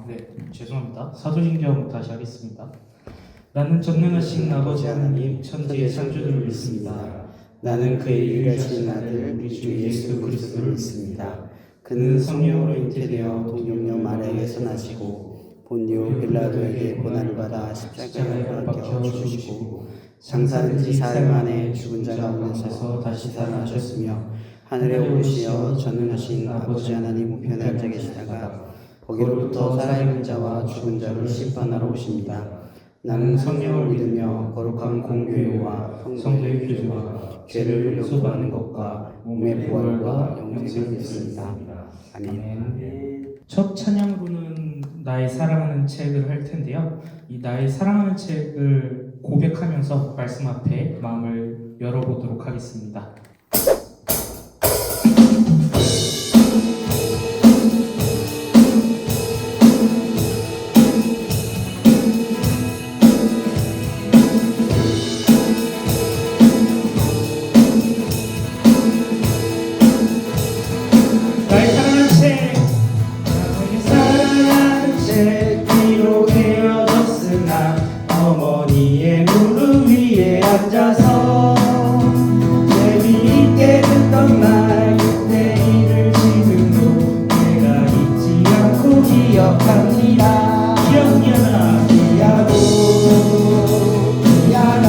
네, 죄송합니다. 사도신경 다시 하겠습니다. 나는 전능하신 아버지 하나님 천지의 창조주를 믿습니다. 나는 그의 유일하신 아들 우리 주 예수 그리스도를 믿습니다. 그는 성령으로 잉태되어 동정녀 마리아에게서 나시고 본디오 빌라도에게 고난을 받아 십자가에 못 박혀 죽으시고 장사된 지 사흘 만에 죽은 자 가운데서 다시 살아나셨으며 하늘에 오르시어 전능하신 아버지 하나님 우편에 앉아 계시다가 거기로부터 살아있는 자와 죽은 자를 심판하러 오십니다. 나는 성령을 믿으며 거룩한 공교회와 성도의 교제와 죄를 용서받는 것과 몸의 부활과 영생을 믿습니다. 아멘. 첫 찬양으로는 나의 사랑하는 책을 할 텐데요. 이 나의 사랑하는 책을 고백하면서 말씀 앞에 마음을 열어보도록 하겠습니다. 어머니의 무릎 위에 앉아서 재미있게 듣던 말 그때일을 지금도 내가 잊지 않고 기억합니다. 기억이야나 기야도 기야나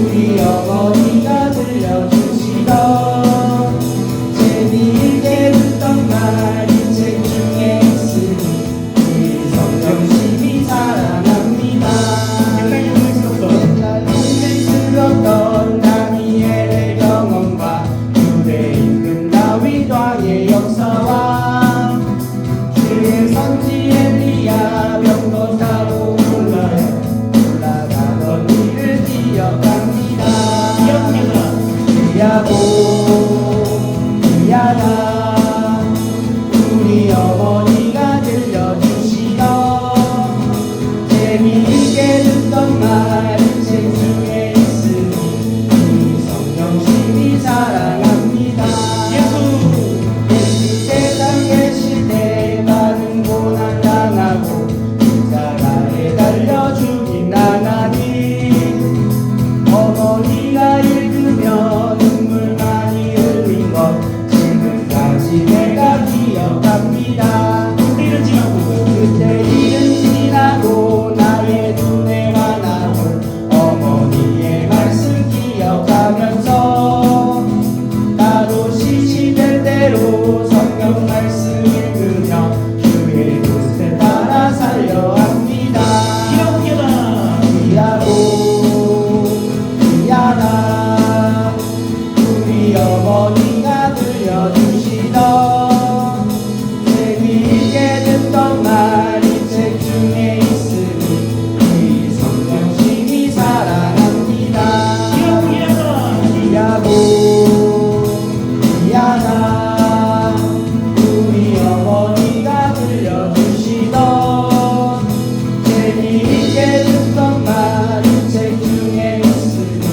우리 어머니가 들려주시던 재미있게 듣던 말 이 책 중에 있으니 이 성경심이 사랑합니다. 옛날 동생 들었던 다니엘의 경험과 유대 임금 다윗 왕의 역사와 주의 선지 엘리야 병거 타고 올라가던 일을 기억합니다. 기야고 기야다 우리 어머니가 들려주시던 재미있게 듣던 말 책 중에 있으니 이 성경심이 사랑합니다. 예수 세상 계실 때 많은 고난 당하고 십자가에 달려 죽인 나나니 어머니가 읽으며 눈물 많이 흘린 것 지금까지 내가 기억합니다. 그때 일은 지나고 나의 눈에 환하고 어머니의 말씀 기억하면서 나도 시시될 대로 성경 말씀 읽으며 주의 뜻에 따라 살려 합니다. 기야고 기야나 우리 어머니가 들려주시던 재미있게 듣던 말 이 책 중에 있으니 이 성경심이 사랑합니다. 기야고 기야나 우리 어머니가 들려주시던 재미있게 듣던 말 이 책 중에 있으니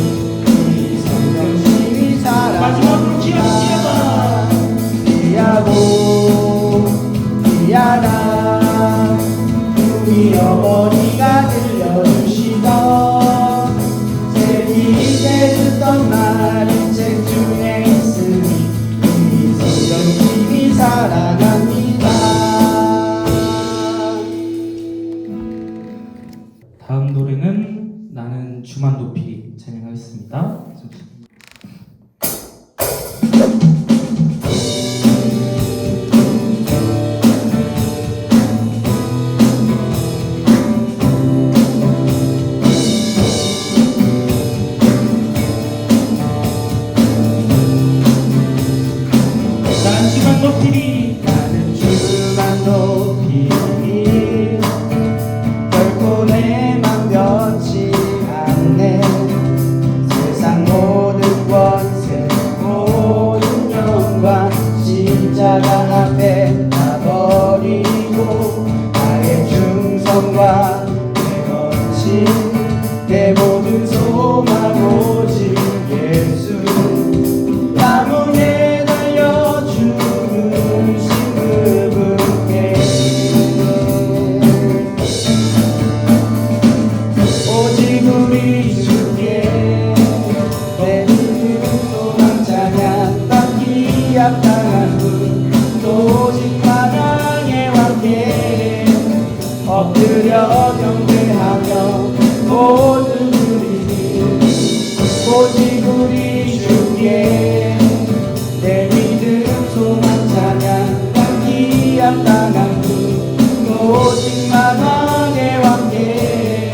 이 성경심이 사랑합니다. 기야고 기야나 우리 어머니가 들려주시던 재미있게 듣던 말 이 책 중에 있으니 이 성경심이 사랑합니다. 다음 노래는 나는 주만 높이 찬양하겠습니다. 나는 주만 높이리 나는 주만 높이니 결코 내 맘 변치 않네. 세상 모든 권세 모든 영광 십자가 앞에 다 버리고 나의 충성과 내 헌신 내 모든 소망 오직 예수 나무에 달려 죽으신 그분께 합당한 분 오직 만왕의 왕께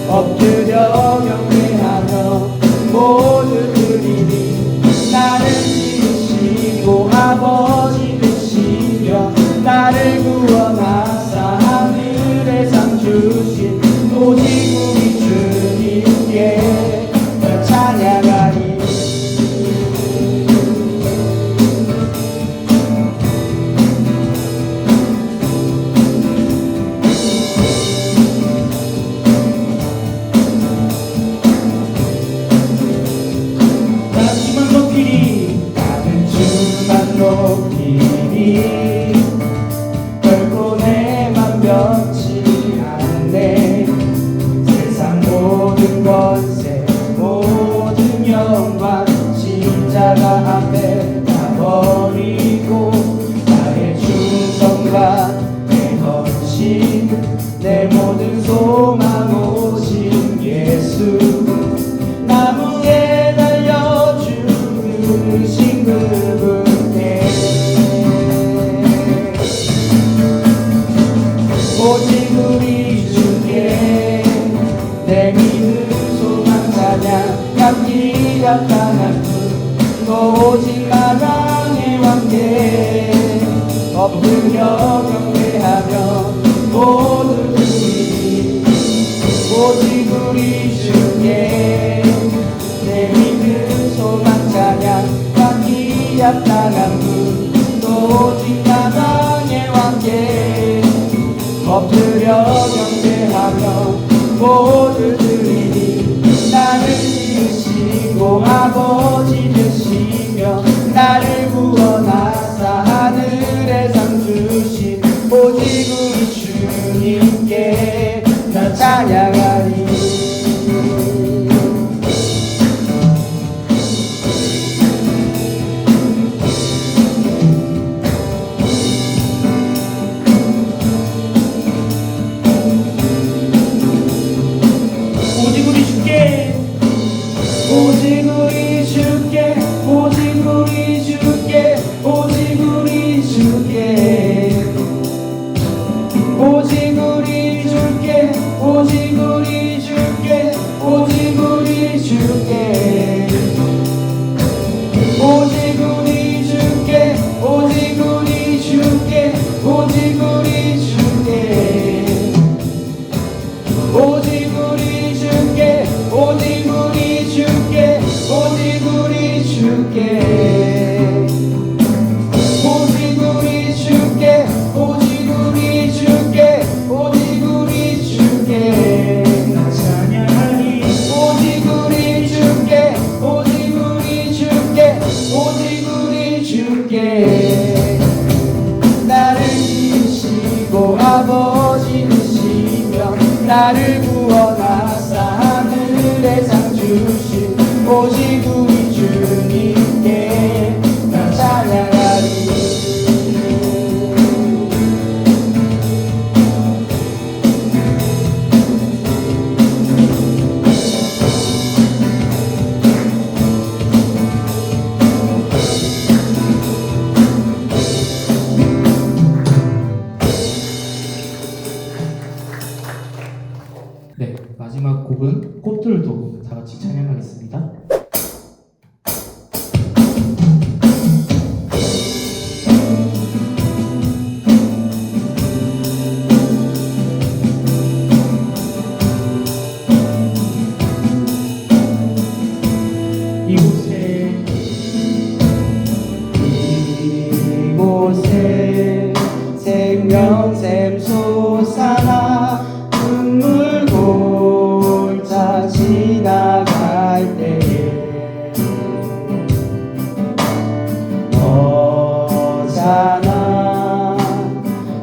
엎드려 경배하며 모두 드리니 나를 지으시고 아버지 되시며 나를 구원하사 하늘에 상 주신 오직 우리 주님께 찬양하리. 주만 높이리 나는 주만 높이리 결코 내맘 변치 않네. 세상 모든 권세 모든 영광 십자가 앞에 다 버리고 나의 충성과 내 헌신 내 모든 소망 오직 예수 나무에 달려 죽으신 그분께 오직 우리 주께 내 믿음 소망 찬양 감기 합당한 분 오직 만왕의 왕께 엎드려 경배하며 모두 드리니 오직 우리 주께 내 믿음 소망 찬양 감기 합당한 분 오직 만왕의 왕께 엎드려 경배하며 모두 드리니 나를 지으시고 아버지 되시며 나를 구원하사 하늘에 상 주신 오직 우리 주님께 나 찬양하리. 오직 우리 주께 오직 우리 주께 오직 우리 주께 오직 우리 주께 오직 우리 주께 오직 우리 주께 오직 우리 주께 오직 우리 주께 오직 우리 주께 오직 우리 주께 오직 우리 주께 오직 우리 주께 오직 우리 주께 오직 우리 주께 오직 우리 주께 오직 우리 주께 나 찬양하리. 오직 우리 주께 오직 우리 주께 오직 우리 주께 나를 지으시고 아버지 되시며 나를 구원하사 하늘에 상 주신 오직 우리 주님께 나 찬양하리. 네, 마지막 곡은 꽃들도 다 같이 찬양하겠습니다. 이곳에 생명샘 솟아나 눈물 골짜 지나갈 때에 너잖아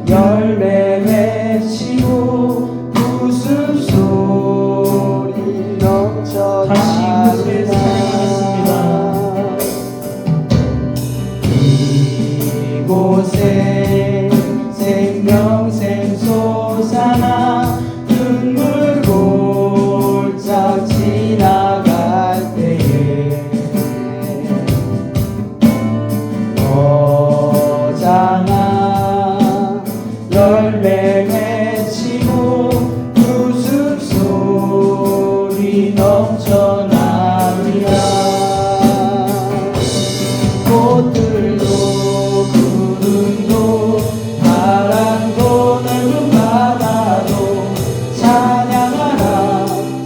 열매 맺히고 웃음소리 넘쳐 다시 이곳에 찬양하겠습니다. 이곳에 생명 열매 맺히고 웃음소리 넘쳐나리라. 꽃들도 구름도 바람도 넓은 바다도 찬양하라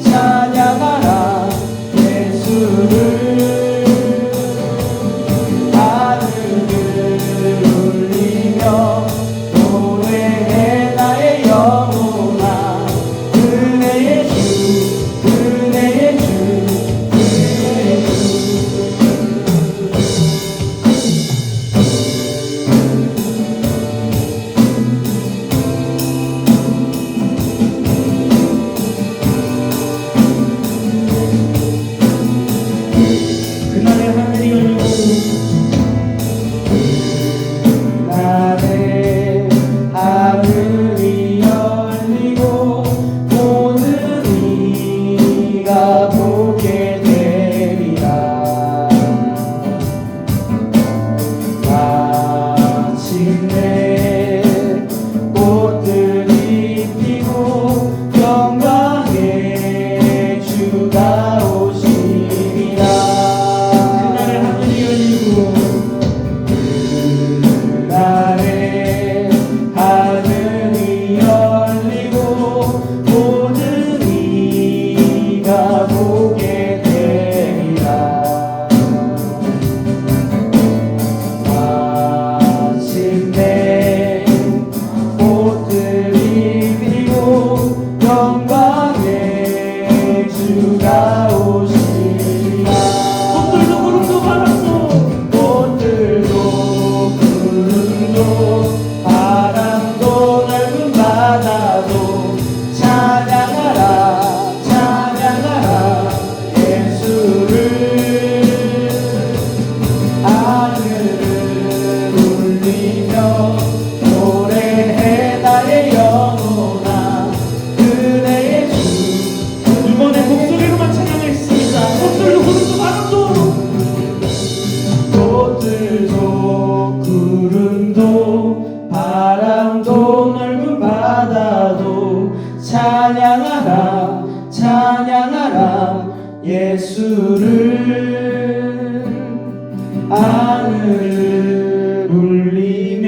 찬양하라 예수를. 하늘을 울리며 노래해 나의 영혼아. 은혜의 주 은혜의 주 은혜의 주. 그날의 하늘이 열리고 그날의 하늘이 열리고 모든 이가 보게 되리라. 마침내 꽃들이 피고 영광의 주가 오시리라. 그날의 하늘이 열리고 그날의 하늘이 열리고 모든 이가 보게 되리라. 마침내 꽃들이 피고 영광의 주가 오시리라. 꽃들도 구름도 바람도 꽃들도 구름도 바람도 넓은 바다도 찬양하라 찬양하라 예수를. 하늘을 울리며 노래해 나의 영혼아. 은혜의 주 이번에 목소리로만 찬양했습니다. 꽃들도 구름도 바람도 꽃들도 구름도 바람도 넓은 바다도 찬양하라 찬양하라 예수를. 하늘을 울리며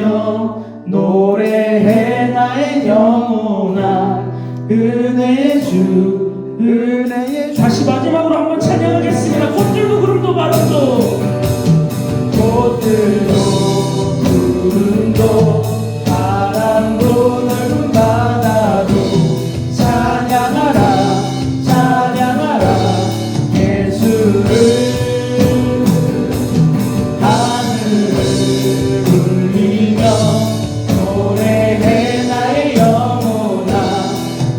노래해 나의 영혼아. 은혜의 주 은혜의 주. 다시 마지막으로 한번 찬양하겠습니다. 꽃들도 구름도 바람도 꽃들도 구름도 바람도 넓은 바다도 찬양하라 찬양하라 예수를. 하늘을 울리며 노래해 나의 영혼아.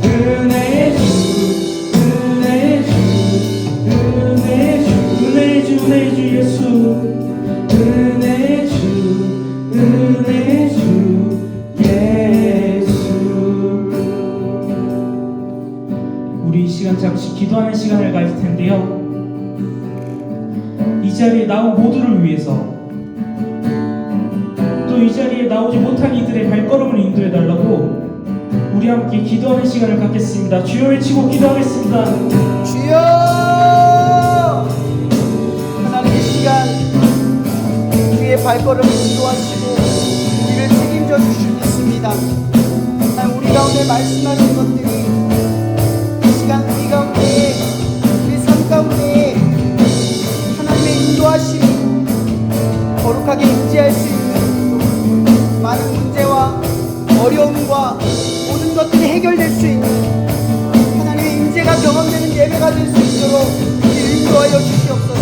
은혜의 주 은혜의 주 은혜의 주 은혜의 주 은혜의 주 예수. 은혜의 주 은혜의 주 예수. 우리 이 시간 잠시 기도하는 시간을 가질 텐데요. 이 자리에 나온 모두를 위해서 또 이 자리에 나오지 못한 이들의 발걸음을 인도해 달라고 우리 함께 기도하는 시간을 갖겠습니다. 주여 외치고 기도하겠습니다. 주여 하나님 이 시간 우리의 발걸음을 인도하시고 우리를 책임져 주시겠습니다. 하나님 우리 가운데 말씀하신 것들이 이 시간 우리 가운데 우리 삶 가운데 하나님의 인도하심이 거룩하게 임재할 수 있는 많은 문제와 어려움과 모든 것들이 해결될 수 있는 하나님의 임재가 경험되는 예배가 될 수 있도록 우리를 인도하여 주시옵소서.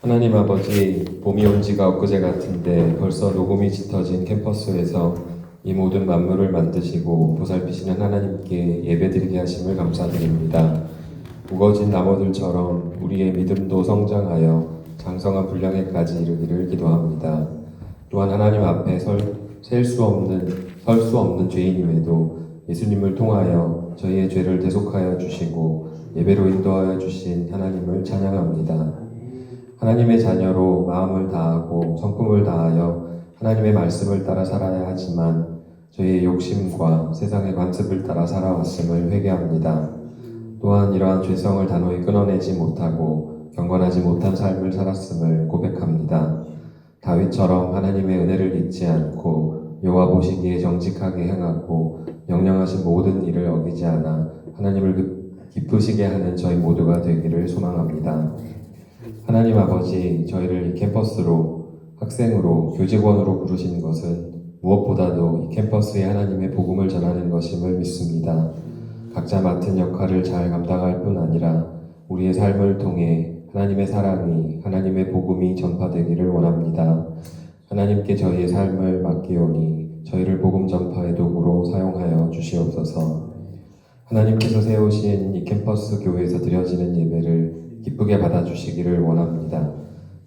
하나님 아버지, 봄이 온 지가 엊그제 같은데 벌써 녹음이 짙어진 캠퍼스에서 이 모든 만물을 만드시고 보살피시는 하나님께 예배드리게 하심을 감사드립니다. 우거진 나무들처럼 우리의 믿음도 성장하여 장성한 분량에까지 이르기를 기도합니다. 또한 하나님 앞에 설 수 없는 죄인임에도 예수님을 통하여 저희의 죄를 대속하여 주시고 예배로 인도하여 주신 하나님을 찬양합니다. 하나님의 자녀로 마음을 다하고 성품을 다하여 하나님의 말씀을 따라 살아야 하지만 저희의 욕심과 세상의 관습을 따라 살아왔음을 회개합니다. 또한 이러한 죄성을 단호히 끊어내지 못하고 경건하지 못한 삶을 살았음을 고백합니다. 다윗처럼 하나님의 은혜를 잊지 않고 여호와 보시기에 정직하게 행하고 명령하신 모든 일을 어기지 않아 하나님을 기쁘시게 하는 저희 모두가 되기를 소망합니다. 하나님 아버지, 저희를 이 캠퍼스로 학생으로 교직원으로 부르신 것은 무엇보다도 이 캠퍼스에 하나님의 복음을 전하는 것임을 믿습니다. 각자 맡은 역할을 잘 감당할 뿐 아니라 우리의 삶을 통해 하나님의 사랑이, 하나님의 복음이 전파되기를 원합니다. 하나님께 저희의 삶을 맡기오니 저희를 복음 전파의 도구로 사용하여 주시옵소서. 하나님께서 세우신 이 캠퍼스 교회에서 드려지는 예배를 기쁘게 받아주시기를 원합니다.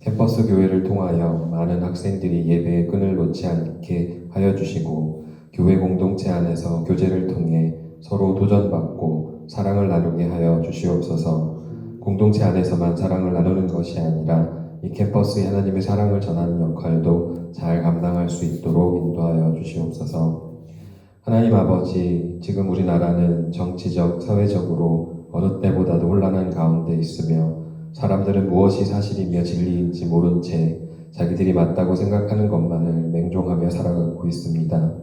캠퍼스 교회를 통하여 많은 학생들이 예배의 끈을 놓지 않게 하여 주시고 교회 공동체 안에서 교제를 통해 서로 도전받고 사랑을 나누게 하여 주시옵소서. 공동체 안에서만 사랑을 나누는 것이 아니라 이 캠퍼스에 하나님의 사랑을 전하는 역할도 잘 감당할 수 있도록 인도하여 주시옵소서. 하나님 아버지, 지금 우리나라는 정치적, 사회적으로 어느 때보다도 혼란한 가운데 있으며 사람들은 무엇이 사실이며 진리인지 모른 채 자기들이 맞다고 생각하는 것만을 맹종하며 살아가고 있습니다.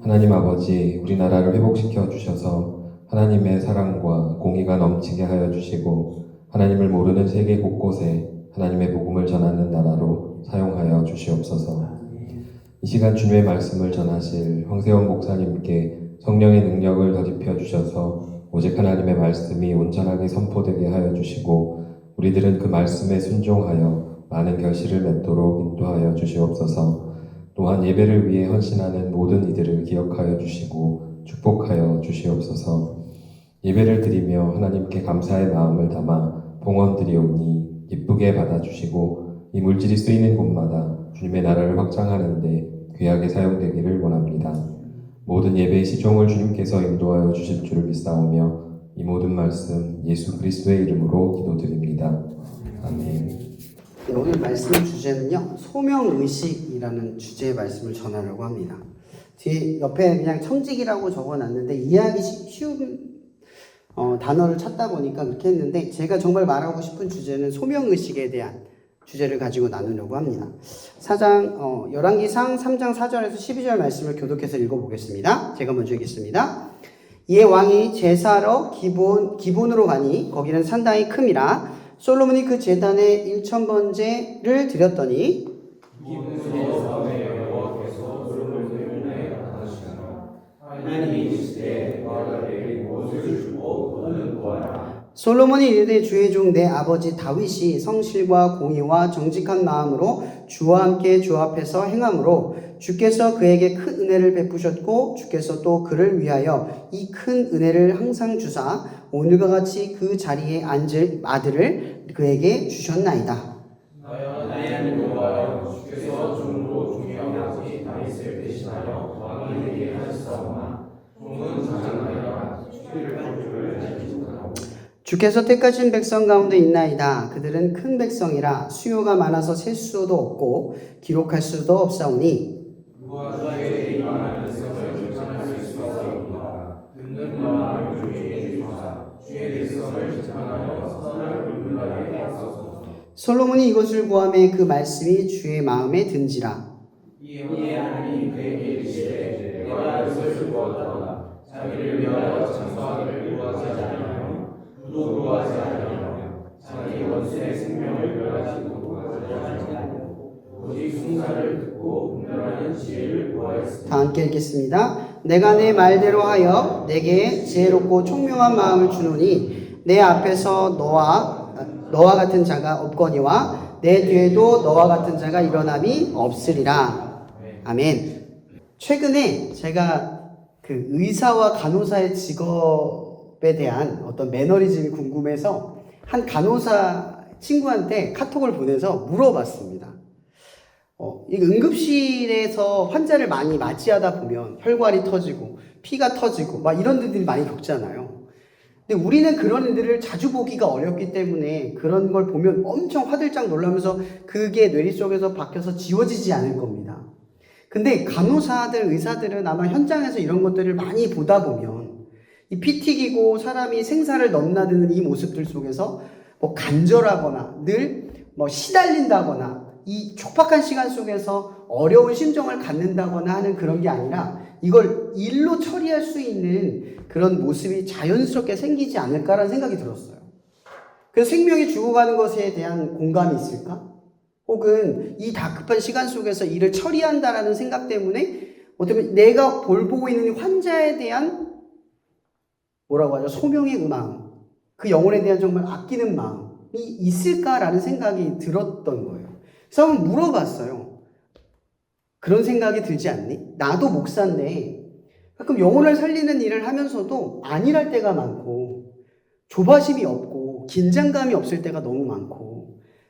하나님 아버지, 우리나라를 회복시켜 주셔서 하나님의 사랑과 공의가 넘치게 하여 주시고 하나님을 모르는 세계 곳곳에 하나님의 복음을 전하는 나라로 사용하여 주시옵소서. 이 시간 주님의 말씀을 전하실 황세원 목사님께 성령의 능력을 더입혀 주셔서 오직 하나님의 말씀이 온전하게 선포되게 하여 주시고 우리들은 그 말씀에 순종하여 많은 결실을 맺도록 인도하여 주시옵소서. 또한 예배를 위해 헌신하는 모든 이들을 기억하여 주시고 축복하여 주시옵소서. 예배를 드리며 하나님께 감사의 마음을 담아 봉헌드리오니 기쁘게 받아주시고 이 물질이 쓰이는 곳마다 주님의 나라를 확장하는 데 귀하게 사용되기를 원합니다. 모든 예배의 시종을 주님께서 인도하여 주실 줄을 믿사오며 이 모든 말씀 예수 그리스도의 이름으로 기도드립니다. 아멘. 네, 오늘 말씀 주제는요, 소명의식이라는 주제의 말씀을 전하려고 합니다. 뒤에 옆에 그냥 청직이라고 적어놨는데 이해하기 쉬운 단어를 찾다 보니까 그렇게 했는데 제가 정말 말하고 싶은 주제는 소명의식에 대한 주제를 가지고 나누려고 합니다. 열왕기상 3장 4절에서 12절 말씀을 교독해서 읽어보겠습니다. 제가 먼저 읽겠습니다. 이에 왕이 제사로 기본으로 가니 거기는 상당히 큼이라 솔로몬이 그 제단에 1,000번제를 드렸더니 솔로몬이 이르되 주의 종 내 아버지 다윗이 성실과 공의와 정직한 마음으로 주와 함께 주 앞에서 행함으로 주께서 그에게 큰 은혜를 베푸셨고 주께서 또 그를 위하여 이 큰 은혜를 항상 주사 오늘과 같이 그 자리에 앉을 아들을 그에게 주셨나이다. 하나님 여호와여, 주께서 종으로 종의 아버지 다윗을 대신하여 왕이 되게 하셨사오나 종은 장하여라 주를 할 줄을 알지 못하고 주께서 택하신 백성 가운데 있나이다. 그들은 큰 백성이라 수요가 많아서 셀 수도 없고 기록할 수도 없사오니 누가 주의 이만한 백성을 재판할 수 있사오리까. 듣는 마음을 주에게 주사 주의 백성을 재판하여 선을 물러나게 하소서. 솔로몬이 이것을 구하매 그 말씀이 주의 마음에 든지라. 이에 하나님이 그에게 이르시되 내가 이것을 구하도다. 자기를 위하여 장수하기를 구하지 아니하며 또 구하지 아니하며 자기 원수의 생명을 멸하지도 구하지 아니하고 오직 순사를 듣고 분별하는 지혜를 구하였으니. 다 함께 읽겠습니다. 내가 내 말대로 하여 내게 지혜롭고 총명한 마음을 주노니 내 앞에서 너와 같은 자가 없거니와 내 뒤에도 너와 같은 자가 일어남이 없으리라. 아멘. 최근에 제가 그 의사와 간호사의 직업에 대한 어떤 매너리즘이 궁금해서 한 간호사 친구한테 카톡을 보내서 물어봤습니다. 이 응급실에서 환자를 많이 맞이하다 보면 혈관이 터지고 피가 터지고 막 이런 일들이 많이 겪잖아요. 근데 우리는 그런 일들을 자주 보기가 어렵기 때문에 그런 걸 보면 엄청 화들짝 놀라면서 그게 뇌리 속에서 박혀서 지워지지 않을 겁니다. 근데 간호사들, 의사들은 아마 현장에서 이런 것들을 많이 보다 보면 이 피 튀기고 사람이 생사를 넘나드는 이 모습들 속에서 뭐 간절하거나 늘 뭐 시달린다거나 이 촉박한 시간 속에서 어려운 심정을 갖는다거나 하는 그런 게 아니라 이걸 일로 처리할 수 있는 그런 모습이 자연스럽게 생기지 않을까라는 생각이 들었어요. 그래서 생명이 죽어가는 것에 대한 공감이 있을까? 혹은 이 다급한 시간 속에서 일을 처리한다라는 생각 때문에 어떻게 보면 내가 보고 있는 환자에 대한 뭐라고 하죠? 소명의 마음, 그 영혼에 대한 정말 아끼는 마음이 있을까라는 생각이 들었던 거예요. 그래서 한번 물어봤어요. 그런 생각이 들지 않니? 나도 목사인데 가끔 영혼을 살리는 일을 하면서도 안일할 때가 많고 조바심이 없고 긴장감이 없을 때가 너무 많고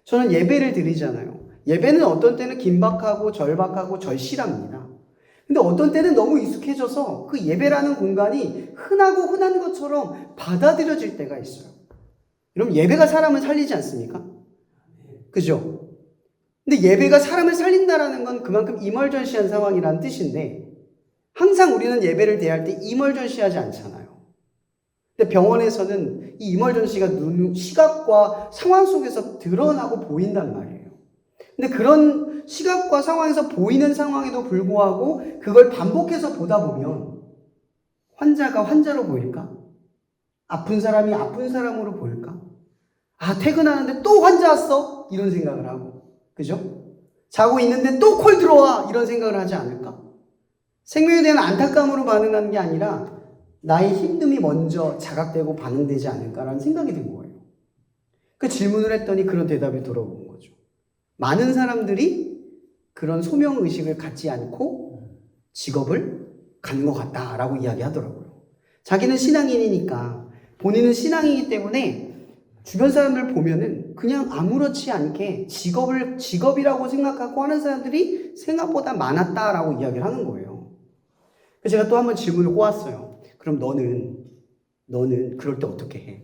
저는 예배를 드리잖아요. 예배는 어떤 때는 긴박하고 절박하고 절실합니다. 근데 어떤 때는 너무 익숙해져서 그 예배라는 공간이 흔하고 흔한 것처럼 받아들여질 때가 있어요. 여러분 예배가 사람을 살리지 않습니까? 그죠? 근데 예배가 사람을 살린다라는 건 그만큼 이멀전시한 상황이라는 뜻인데 항상 우리는 예배를 대할 때 이멀전시하지 않잖아요. 근데 병원에서는 이 이멀전시가 시각과 상황 속에서 드러나고 보인단 말이에요. 근데 그런 시각과 상황에서 보이는 상황에도 불구하고 그걸 반복해서 보다 보면 환자가 환자로 보일까? 아픈 사람이 아픈 사람으로 보일까? 아, 퇴근하는데 또 환자 왔어? 이런 생각을 하고. 그죠? 자고 있는데 또 콜 들어와! 이런 생각을 하지 않을까? 생명에 대한 안타까움으로 반응하는 게 아니라 나의 힘듦이 먼저 자각되고 반응되지 않을까라는 생각이 든 거예요. 그 질문을 했더니 그런 대답이 돌아오는 거죠. 많은 사람들이 그런 소명의식을 갖지 않고 직업을 갖는 것 같다라고 이야기하더라고요. 자기는 신앙인이니까 본인은 신앙이기 때문에 주변 사람들 보면은 그냥 아무렇지 않게 직업이라고 생각하고 하는 사람들이 생각보다 많았다라고 이야기를 하는 거예요. 그래서 제가 또 한번 질문을 꼬았어요. 그럼 너는 그럴 때 어떻게 해?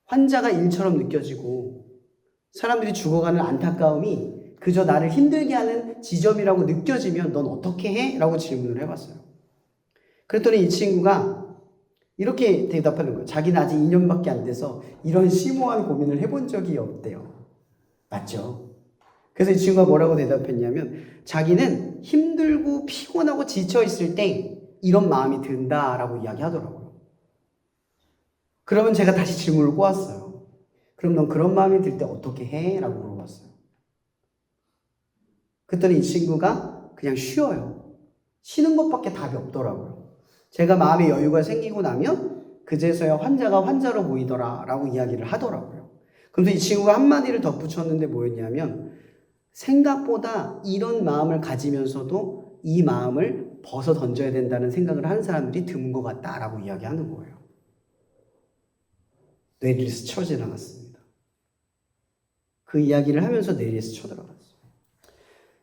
환자가 일처럼 느껴지고 사람들이 죽어가는 안타까움이 그저 나를 힘들게 하는 지점이라고 느껴지면 넌 어떻게 해? 라고 질문을 해봤어요. 그랬더니 이 친구가 이렇게 대답하는 거예요. 자기는 아직 2년밖에 안 돼서 이런 심오한 고민을 해본 적이 없대요. 맞죠? 그래서 이 친구가 뭐라고 대답했냐면 자기는 힘들고 피곤하고 지쳐있을 때 이런 마음이 든다라고 이야기하더라고요. 그러면 제가 다시 질문을 꼬았어요. 그럼 넌 그런 마음이 들 때 어떻게 해? 라고 물어봤어요. 그랬더니 이 친구가 그냥 쉬어요. 쉬는 것밖에 답이 없더라고요. 제가 마음의 여유가 생기고 나면 그제서야 환자가 환자로 보이더라 라고 이야기를 하더라고요. 그런데 이 친구가 한마디를 덧붙였는데 뭐였냐면 생각보다 이런 마음을 가지면서도 이 마음을 벗어 던져야 된다는 생각을 하는 사람들이 드문 것 같다라고 이야기하는 거예요. 뇌리에 스쳐 지나갔습니다. 그 이야기를 하면서 뇌리에 스쳐 들어갔어요.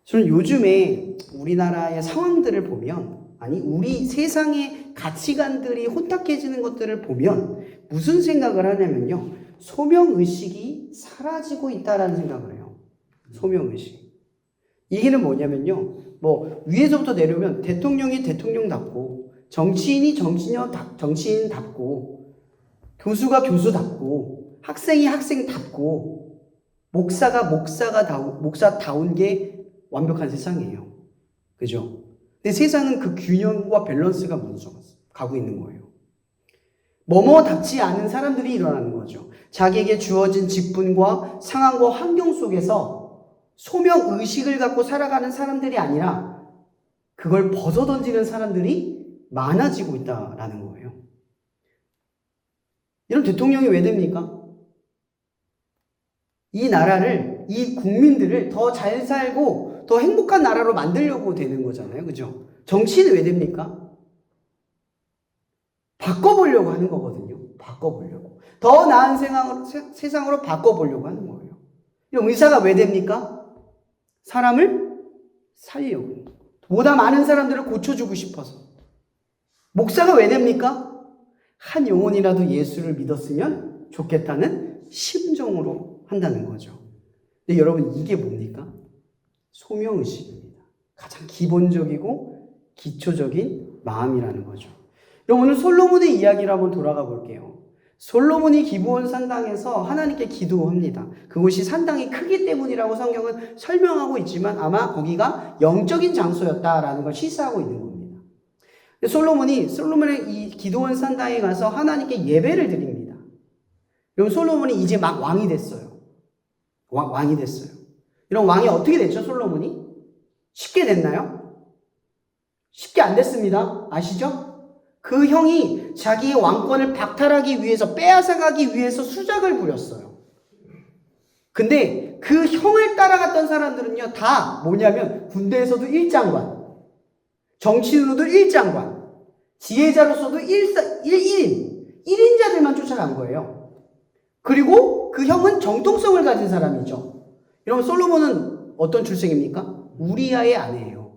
저는 요즘에 우리나라의 상황들을 보면 우리 세상의 가치관들이 혼탁해지는 것들을 보면 무슨 생각을 하냐면요. 소명의식이 사라지고 있다라는 생각을 해요. 소명의식. 이게는 뭐냐면요. 위에서부터 내려오면 대통령이 대통령답고 대통령이 정치인답고 교수가 교수답고 학생이 학생답고 목사다운 게 완벽한 세상이에요. 그죠? 근데 세상은 그 균형과 밸런스가 무너져 가고 있는 거예요. 뭐뭐답지 않은 사람들이 일어나는 거죠. 자기에게 주어진 직분과 상황과 환경 속에서 소명의식을 갖고 살아가는 사람들이 아니라 그걸 벗어던지는 사람들이 많아지고 있다라는 거예요. 이런 대통령이 왜 됩니까? 이 나라를, 이 국민들을 더 잘 살고 더 행복한 나라로 만들려고 되는 거잖아요. 그죠? 정치는 왜 됩니까? 바꿔보려고 하는 거거든요. 바꿔보려고. 더 나은 세상으로 바꿔보려고 하는 거예요. 그럼 의사가 왜 됩니까? 사람을 살리려고. 보다 많은 사람들을 고쳐주고 싶어서. 목사가 왜 됩니까? 한 영혼이라도 예수를 믿었으면 좋겠다는 심정으로 한다는 거죠. 근데 여러분, 이게 뭡니까? 소명의식입니다. 가장 기본적이고 기초적인 마음이라는 거죠. 그럼 오늘 솔로몬의 이야기를 한번 돌아가 볼게요. 솔로몬이 기브온 산당에서 하나님께 기도합니다. 그곳이 산당이 크기 때문이라고 성경은 설명하고 있지만 아마 거기가 영적인 장소였다라는 걸 시사하고 있는 겁니다. 솔로몬의 이 기브온 산당에 가서 하나님께 예배를 드립니다. 그럼 솔로몬이 이제 막 왕이 됐어요. 왕이 됐어요. 이런 왕이 어떻게 됐죠, 솔로몬이? 쉽게 됐나요? 쉽게 안 됐습니다. 아시죠? 그 형이 자기의 왕권을 박탈하기 위해서, 빼앗아가기 위해서 수작을 부렸어요. 근데 그 형을 따라갔던 사람들은요, 다 뭐냐면 군대에서도 1장관, 정치인으로도 1장관, 지혜자로서도 1인자들만 쫓아간 거예요. 그리고 그 형은 정통성을 가진 사람이죠. 여러분, 솔로몬은 어떤 출생입니까? 우리아의 아내예요.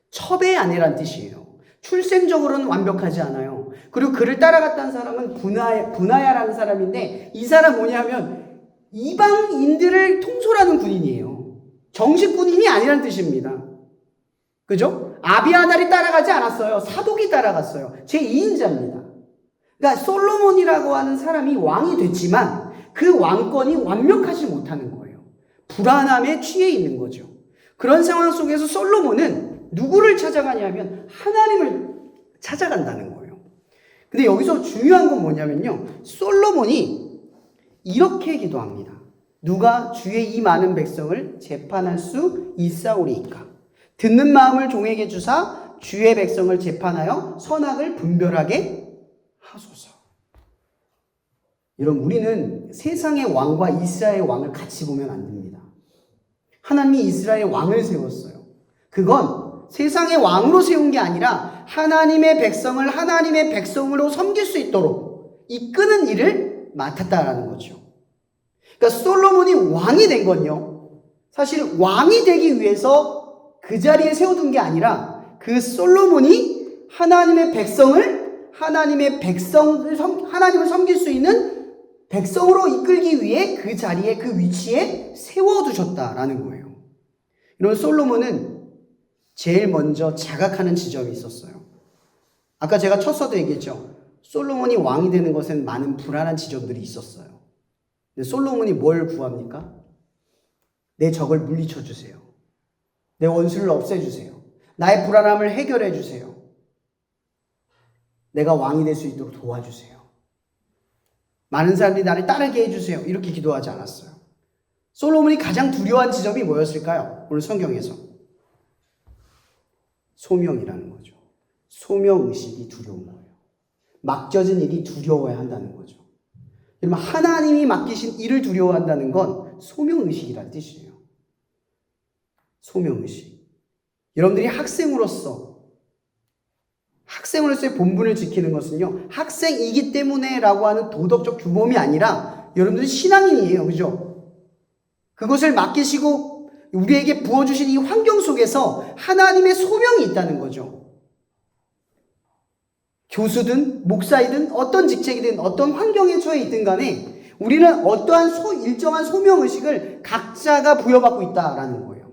첩의 아내란 뜻이에요. 출생적으로는 완벽하지 않아요. 그리고 그를 따라갔다는 사람은 분하야라는 사람인데, 이 사람 뭐냐면 이방인들을 통솔하는 군인이에요. 정식 군인이 아니라는 뜻입니다. 그죠? 아비아달이 따라가지 않았어요. 사독이 따라갔어요. 제2인자입니다. 그러니까 솔로몬이라고 하는 사람이 왕이 됐지만 그 왕권이 완벽하지 못하는 거예요. 불안함에 취해 있는 거죠. 그런 상황 속에서 솔로몬은 누구를 찾아가냐면 하나님을 찾아간다는 거예요. 근데 여기서 중요한 건 뭐냐면요, 솔로몬이 이렇게 기도합니다. 누가 주의 이 많은 백성을 재판할 수 있사오리이까? 듣는 마음을 종에게 주사 주의 백성을 재판하여 선악을 분별하게 하소서. 여러분, 우리는 세상의 왕과 이스라엘의 왕을 같이 보면 안 됩니다. 하나님이 이스라엘의 왕을 세웠어요. 그건 세상의 왕으로 세운 게 아니라 하나님의 백성을 하나님의 백성으로 섬길 수 있도록 이끄는 일을 맡았다라는 거죠. 그러니까 솔로몬이 왕이 된 건요, 사실 왕이 되기 위해서 그 자리에 세워둔 게 아니라 그 솔로몬이 하나님의 하나님을 섬길 수 있는 백성으로 이끌기 위해 그 자리에, 그 위치에 세워두셨다라는 거예요. 이런 솔로몬은 제일 먼저 자각하는 지점이 있었어요. 아까 제가 첫 서도 얘기했죠. 솔로몬이 왕이 되는 것엔 많은 불안한 지점들이 있었어요. 근데 솔로몬이 뭘 구합니까? 내 적을 물리쳐 주세요. 내 원수를 없애주세요. 나의 불안함을 해결해 주세요. 내가 왕이 될 수 있도록 도와주세요. 많은 사람들이 나를 따르게 해주세요. 이렇게 기도하지 않았어요. 솔로몬이 가장 두려워한 지점이 뭐였을까요? 오늘 성경에서 소명이라는 거죠. 소명의식이 두려운 거예요. 맡겨진 일이 두려워야 한다는 거죠. 여러분, 하나님이 맡기신 일을 두려워한다는 건 소명의식이라는 뜻이에요. 소명의식. 여러분들이 학생으로서의 본분을 지키는 것은요, 학생이기 때문에 라고 하는 도덕적 규범이 아니라 여러분들이 신앙인이에요. 그죠? 그것을 맡기시고 우리에게 부어주신 이 환경 속에서 하나님의 소명이 있다는 거죠. 교수든 목사이든 어떤 직책이든 어떤 환경에 처해 있든 간에 우리는 어떠한 일정한 소명의식을 각자가 부여받고 있다라는 거예요.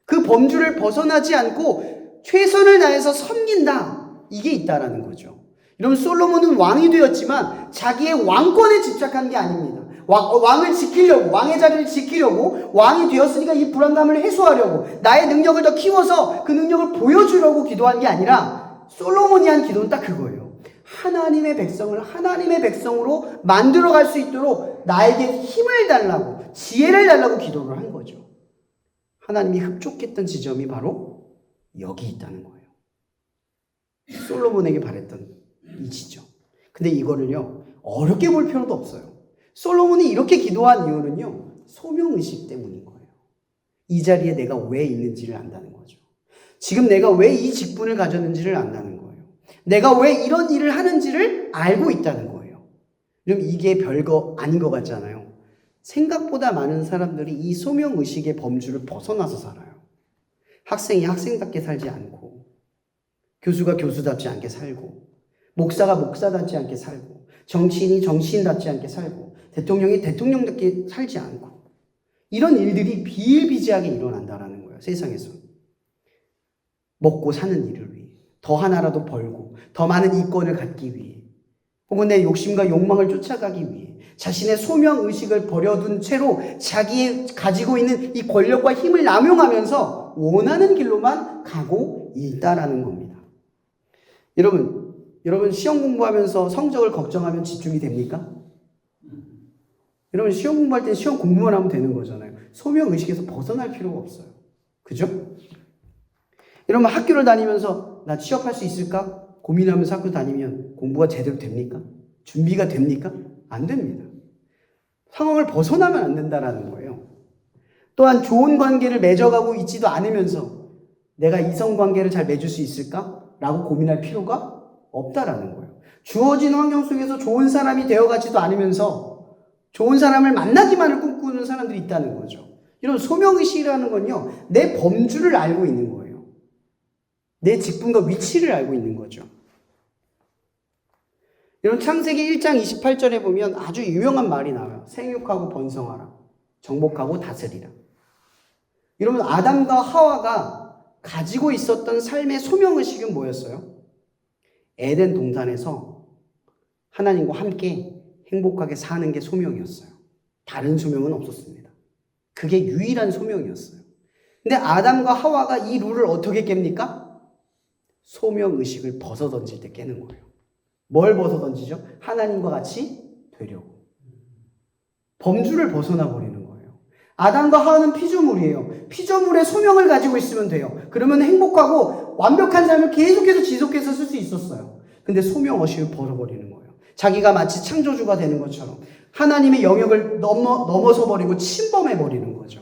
그 범주를 벗어나지 않고 최선을 다해서 섬긴다, 이게 있다라는 거죠. 여러분, 솔로몬은 왕이 되었지만 자기의 왕권에 집착한 게 아닙니다. 왕을 지키려고, 왕의 자리를 지키려고, 왕이 되었으니까 이 불안감을 해소하려고, 나의 능력을 더 키워서 그 능력을 보여주려고 기도한 게 아니라 솔로몬이 한 기도는 딱 그거예요. 하나님의 백성을 하나님의 백성으로 만들어갈 수 있도록 나에게 힘을 달라고, 지혜를 달라고 기도를 한 거죠. 하나님이 흡족했던 지점이 바로 여기 있다는 거예요. 솔로몬에게 바랬던 이 지점. 근데 이거를요, 어렵게 볼 필요도 없어요. 솔로몬이 이렇게 기도한 이유는요, 소명의식 때문인 거예요. 이 자리에 내가 왜 있는지를 안다는 거죠. 지금 내가 왜 이 직분을 가졌는지를 안다는 거예요. 내가 왜 이런 일을 하는지를 알고 있다는 거예요. 그럼 이게 별거 아닌 것 같잖아요. 생각보다 많은 사람들이 이 소명의식의 범주를 벗어나서 살아요. 학생이 학생답게 살지 않고, 교수가 교수답지 않게 살고, 목사가 목사답지 않게 살고, 정치인이 정치인답지 않게 살고, 대통령이 대통령답게 살지 않고, 이런 일들이 비일비재하게 일어난다는 거예요. 세상에서. 먹고 사는 일을 위해, 더 하나라도 벌고 더 많은 이권을 갖기 위해, 혹은 내 욕심과 욕망을 쫓아가기 위해 자신의 소명의식을 버려둔 채로 자기의 가지고 있는 이 권력과 힘을 남용하면서 원하는 길로만 가고 있다라는 겁니다. 여러분 시험 공부하면서 성적을 걱정하면 집중이 됩니까? 여러분 시험 공부할 때 시험 공부만 하면 되는 거잖아요. 소명의식에서 벗어날 필요가 없어요. 그죠? 여러분 학교를 다니면서 나 취업할 수 있을까? 고민하면서 학교 다니면 공부가 제대로 됩니까? 준비가 됩니까? 안 됩니다. 상황을 벗어나면 안 된다라는 거예요. 또한 좋은 관계를 맺어가고 있지도 않으면서 내가 이성관계를 잘 맺을 수 있을까? 라고 고민할 필요가 없다라는 거예요. 주어진 환경 속에서 좋은 사람이 되어가지도 않으면서 좋은 사람을 만나기만을 꿈꾸는 사람들이 있다는 거죠. 이런 소명의식이라는 건요, 내 범주를 알고 있는 거예요. 내 직분과 위치를 알고 있는 거죠. 여러분 창세기 1장 28절에 보면 아주 유명한 말이 나와요. 생육하고 번성하라. 정복하고 다스리라. 여러분 아담과 하와가 가지고 있었던 삶의 소명의식은 뭐였어요? 에덴 동산에서 하나님과 함께 행복하게 사는 게 소명이었어요. 다른 소명은 없었습니다. 그게 유일한 소명이었어요. 근데 아담과 하와가 이 룰을 어떻게 깹니까? 소명의식을 벗어던질 때 깨는 거예요. 뭘 벗어던지죠? 하나님과 같이 되려고. 범주를 벗어나 버리는 거예요. 아담과 하와는 피조물이에요. 피조물의 소명을 가지고 있으면 돼요. 그러면 행복하고 완벽한 삶을 계속해서 지속해서 쓸 수 있었어요. 근데 소명의식을 벗어버리는 거예요. 자기가 마치 창조주가 되는 것처럼 하나님의 영역을 넘어서 버리고 침범해 버리는 거죠.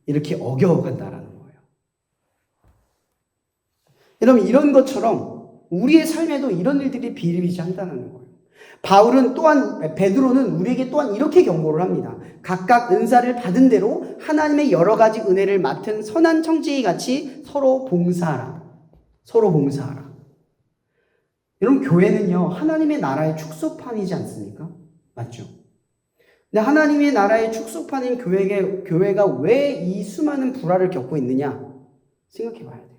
이렇게 어겨간다라는 거예요. 여러분 이런 것처럼 우리의 삶에도 이런 일들이 비일비재한다는 거예요. 베드로는 우리에게 또한 이렇게 경고를 합니다. 각각 은사를 받은 대로 하나님의 여러 가지 은혜를 맡은 선한 청지기 같이 서로 봉사하라. 서로 봉사하라. 여러분 교회는요 하나님의 나라의 축소판이지 않습니까? 맞죠? 근데 하나님의 나라의 축소판인 교회가 왜 이 수많은 불화를 겪고 있느냐 생각해 봐야 돼요.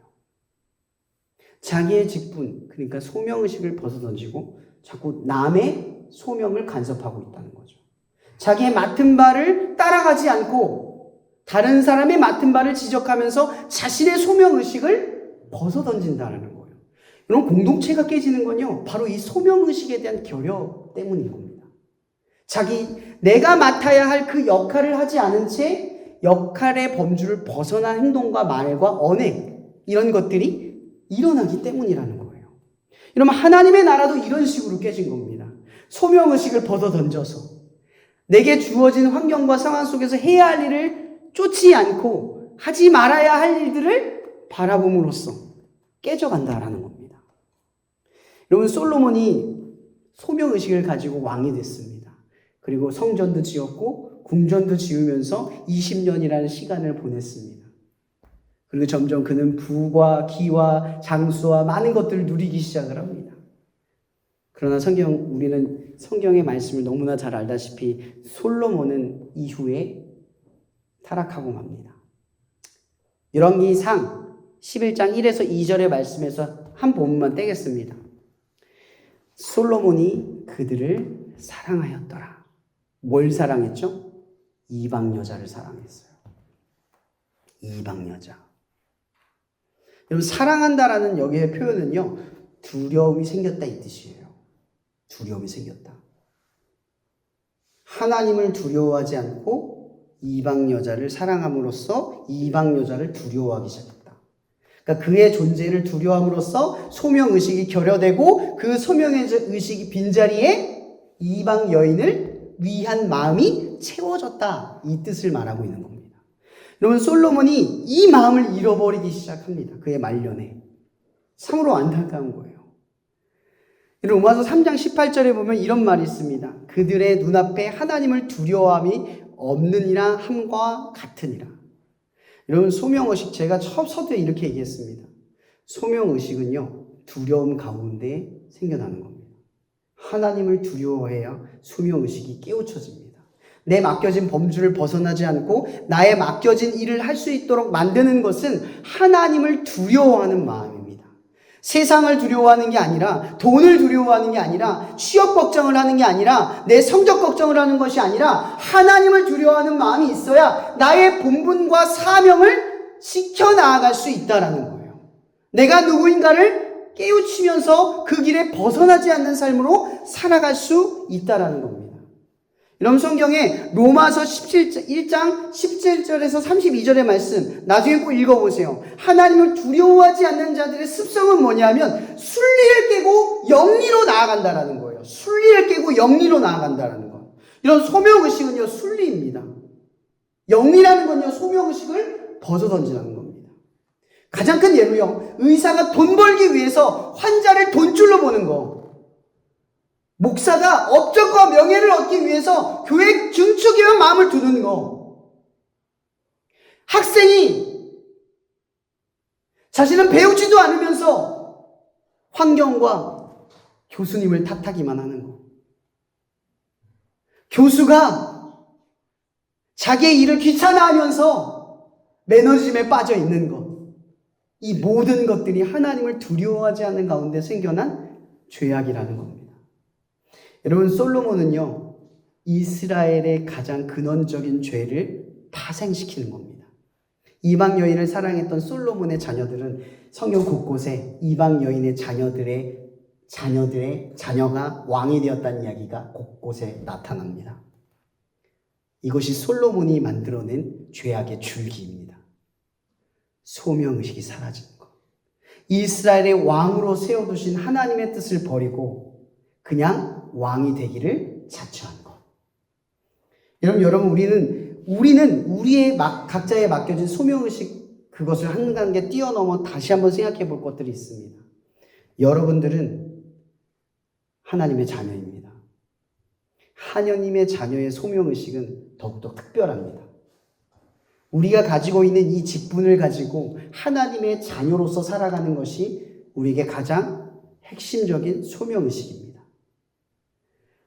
자기의 직분, 그러니까 소명의식을 벗어던지고 자꾸 남의 소명을 간섭하고 있다는 거죠. 자기의 맡은 바를 따라가지 않고 다른 사람의 맡은 바를 지적하면서 자신의 소명의식을 벗어던진다는 거예요. 이런 공동체가 깨지는 건요, 바로 이 소명의식에 대한 결여 때문인 겁니다. 내가 맡아야 할 그 역할을 하지 않은 채 역할의 범주를 벗어난 행동과 말과 언행, 이런 것들이 일어나기 때문이라는 거예요. 여러분 하나님의 나라도 이런 식으로 깨진 겁니다. 소명의식을 벗어던져서 내게 주어진 환경과 상황 속에서 해야 할 일을 쫓지 않고 하지 말아야 할 일들을 바라봄으로써 깨져간다라는 겁니다. 여러분 솔로몬이 소명의식을 가지고 왕이 됐습니다. 그리고 성전도 지었고 궁전도 지으면서 20년이라는 시간을 보냈습니다. 그리고 점점 그는 부와 기와 장수와 많은 것들을 누리기 시작을 합니다. 그러나 우리는 성경의 말씀을 너무나 잘 알다시피 솔로몬은 이후에 타락하고 맙니다. 열왕기상 11장 1에서 2절의 말씀에서 한 본문만 떼겠습니다. 솔로몬이 그들을 사랑하였더라. 뭘 사랑했죠? 이방 여자를 사랑했어요. 이방 여자. 여러분 사랑한다라는 여기의 표현은요, 두려움이 생겼다 이 뜻이에요. 두려움이 생겼다. 하나님을 두려워하지 않고 이방 여자를 사랑함으로써 이방 여자를 두려워하기 시작했다. 그러니까 그의 존재를 두려움으로써 소명의식이 결여되고 그 소명의식이 빈자리에 이방 여인을 위한 마음이 채워졌다. 이 뜻을 말하고 있는 겁니다. 여러분, 솔로몬이 이 마음을 잃어버리기 시작합니다. 그의 말년에. 참으로 안타까운 거예요. 로마서 3장 18절에 보면 이런 말이 있습니다. 그들의 눈앞에 하나님을 두려워함이 없느니라 함과 같으니라. 여러분, 소명의식, 제가 첫 서두에 이렇게 얘기했습니다. 소명의식은요, 두려움 가운데 생겨나는 겁니다. 하나님을 두려워해야 소명의식이 깨우쳐집니다. 내 맡겨진 범주를 벗어나지 않고 나의 맡겨진 일을 할 수 있도록 만드는 것은 하나님을 두려워하는 마음입니다. 세상을 두려워하는 게 아니라, 돈을 두려워하는 게 아니라, 취업 걱정을 하는 게 아니라, 내 성적 걱정을 하는 것이 아니라 하나님을 두려워하는 마음이 있어야 나의 본분과 사명을 지켜나갈 수 있다라는 거예요. 내가 누구인가를 깨우치면서 그 길에 벗어나지 않는 삶으로 살아갈 수 있다라는 겁니다. 여러분, 성경에 로마서 1장 17절에서 32절의 말씀 나중에 꼭 읽어보세요. 하나님을 두려워하지 않는 자들의 습성은 뭐냐면 순리를 깨고 영리로 나아간다라는 거예요. 순리를 깨고 영리로 나아간다라는 거. 이런 소명의식은요, 순리입니다. 영리라는 건요, 소명의식을 벗어던지라는 겁니다. 가장 큰 예로요, 의사가 돈 벌기 위해서 환자를 돈줄로 보는 거. 목사가 업적과 명예를 얻기 위해서 교회 중추기에 마음을 두는 거. 학생이 자신은 배우지도 않으면서 환경과 교수님을 탓하기만 하는 거. 교수가 자기의 일을 귀찮아하면서 매너리즘에 빠져 있는 것. 이 모든 것들이 하나님을 두려워하지 않는 가운데 생겨난 죄악이라는 겁니다. 여러분, 솔로몬은요, 이스라엘의 가장 근원적인 죄를 파생시키는 겁니다. 이방 여인을 사랑했던 솔로몬의 자녀들은 성경 곳곳에 이방 여인의 자녀가 왕이 되었다는 이야기가 곳곳에 나타납니다. 이것이 솔로몬이 만들어낸 죄악의 줄기입니다. 소명의식이 사라지는 것. 이스라엘의 왕으로 세워두신 하나님의 뜻을 버리고 그냥 왕이 되기를 자처한 것. 여러분, 우리는 우리의 각자에 맡겨진 소명의식, 그것을 한 단계 뛰어넘어 다시 한번 생각해 볼 것들이 있습니다. 여러분들은 하나님의 자녀입니다. 하나님의 자녀의 소명의식은 더욱더 특별합니다. 우리가 가지고 있는 이 직분을 가지고 하나님의 자녀로서 살아가는 것이 우리에게 가장 핵심적인 소명의식입니다.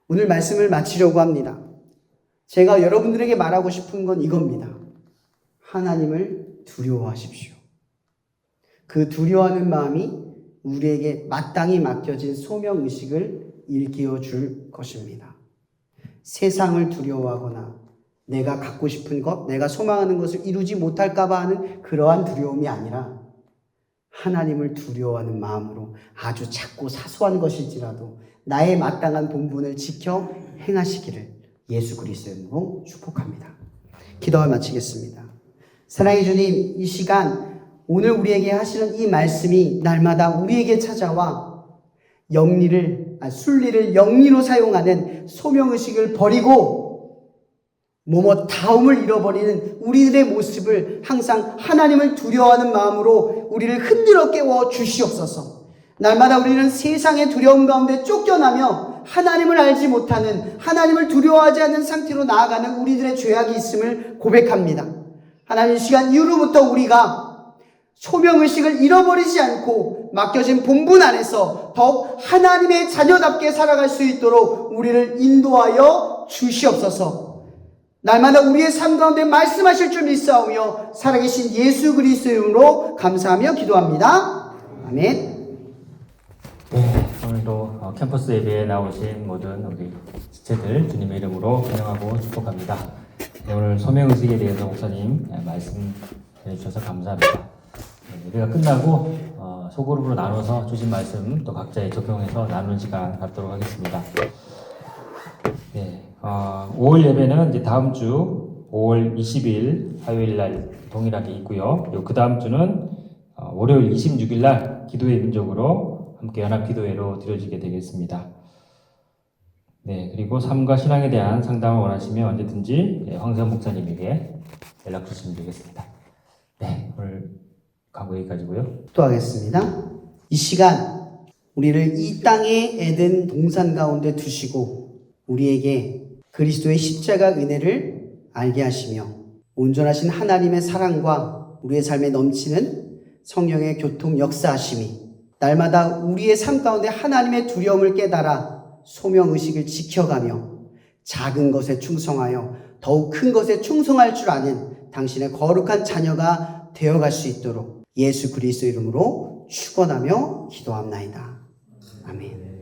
오늘 말씀을 마치려고 합니다. 제가 여러분들에게 말하고 싶은 건 이겁니다. 하나님을 두려워하십시오. 그 두려워하는 마음이 우리에게 마땅히 맡겨진 소명의식을 일깨워 줄 것입니다. 세상을 두려워하거나 내가 갖고 싶은 것, 내가 소망하는 것을 이루지 못할까 봐 하는 그러한 두려움이 아니라 하나님을 두려워하는 마음으로 아주 작고 사소한 것일지라도 나의 마땅한 본분을 지켜 행하시기를 예수 그리스도의 이름으로 축복합니다. 기도를 마치겠습니다. 사랑해 주님, 이 시간 오늘 우리에게 하시는 이 말씀이 날마다 우리에게 찾아와 순리를 영리로 사용하는 소명의식을 버리고 다음을 잃어버리는 우리들의 모습을 항상 하나님을 두려워하는 마음으로 우리를 흔들어 깨워 주시옵소서. 날마다 우리는 세상의 두려움 가운데 쫓겨나며 하나님을 알지 못하는, 하나님을 두려워하지 않는 상태로 나아가는 우리들의 죄악이 있음을 고백합니다. 하나님, 이 시간 이후로부터 우리가 소명의식을 잃어버리지 않고 맡겨진 본분 안에서 더욱 하나님의 자녀답게 살아갈 수 있도록 우리를 인도하여 주시옵소서. 날마다 우리의 삶 가운데 말씀하실 줄 믿사오며 살아계신 예수 그리스도의 이름으로 감사하며 기도합니다. 아멘. 네, 오늘도 캠퍼스 예배에 나오신 모든 우리 지체들 주님의 이름으로 환영하고 축복합니다. 네, 오늘 소명의식에 대해서 목사님 말씀해 주셔서 감사합니다. 예배가 끝나고 소그룹으로 나눠서 주신 말씀 또 각자에 적용해서 나누는 시간 갖도록 하겠습니다. 네, 5월 예배는 이제 다음 주 5월 20일 화요일 날 동일하게 있고요. 그리고 그 다음 주는 월요일 26일 날 기도의 민족으로 함께 연합 기도회로 드려지게 되겠습니다. 네, 그리고 삶과 신앙에 대한 상담을 원하시면 언제든지 황세현 목사님에게 연락 주시면 되겠습니다. 네, 오늘 광고 여기까지고요. 또 하겠습니다. 이 시간 우리를 이 땅의 에덴 동산 가운데 두시고 우리에게 그리스도의 십자가 은혜를 알게 하시며 온전하신 하나님의 사랑과 우리의 삶에 넘치는 성령의 교통 역사하심이 날마다 우리의 삶 가운데 하나님의 두려움을 깨달아 소명의식을 지켜가며 작은 것에 충성하여 더욱 큰 것에 충성할 줄 아는 당신의 거룩한 자녀가 되어갈 수 있도록 예수 그리스도 이름으로 축원하며 기도합나이다. 아멘.